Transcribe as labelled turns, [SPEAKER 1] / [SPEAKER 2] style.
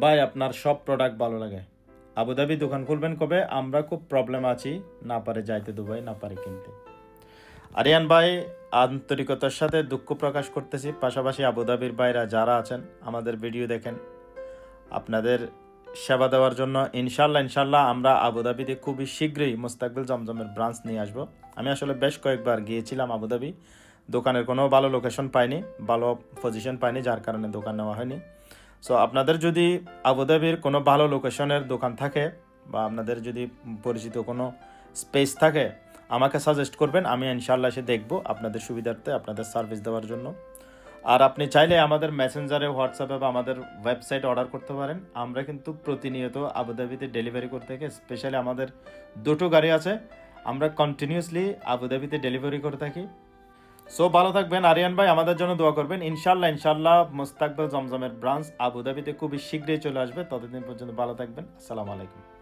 [SPEAKER 1] ভাই আপনার সব প্রোডাক্ট ভালো লাগে, আবুধাবি দোকান খুলবেন কবে? আমরা খুব প্রবলেম আছি, না পারে যাইতে দুবাই, না পারে কিনতে। আরিয়ান ভাই, আন্তরিকতার সাথে দুঃখ প্রকাশ করতেছি, পাশাপাশি আবুধাবির বাইরে যারা আছেন আমাদের ভিডিও দেখেন, আপনাদের সেবা দেওয়ার জন্য ইনশাল্লাহ ইনশাল্লাহ আমরা আবুধাবিতে খুবই শীঘ্রই মুস্তাকবিল জমজমের ব্রাঞ্চ নিয়ে আসব। আমি আসলে বেশ কয়েকবার গিয়েছিলাম আবুধাবি, দোকানের কোনো ভালো লোকেশন পাইনি, ভালো পজিশন পাইনি, যার কারণে দোকান নেওয়া হয়নি। সো আপনাদের যদি আবুধাবির কোনো ভালো লোকেশনের দোকান থাকে বা আপনাদের যদি পরিচিত কোনো স্পেস থাকে, আমাকে সাজেস্ট করবেন, আমি ইনশাল্লাহ এসে দেখবো আপনাদের সুবিধার্থে আপনাদের সার্ভিস দেওয়ার জন্য। আর আপনি চাইলে আমাদের মেসেঞ্জারে, হোয়াটসঅ্যাপে বা আমাদের ওয়েবসাইটে অর্ডার করতে পারেন। আমরা কিন্তু প্রতিনিয়ত আবুধাবিতে ডেলিভারি করতে থাকি, স্পেশালি আমাদের দুটো গাড়ি আছে, আমরা কন্টিনিউয়াসলি আবুধাবিতে ডেলিভারি করে থাকি। সো ভালো থাকবেন আরিয়ান ভাই, আমাদের জন্য দোয়া করবেন। ইনশাল্লাহ ইনশাল্লাহ মুস্তাকবিল জমজমের ব্রাঞ্চ আবুধাবিতে খুবই শীঘ্রই চলে আসবে। ততদিন পর্যন্ত ভালো থাকবেন। আসসালামু আলাইকুম।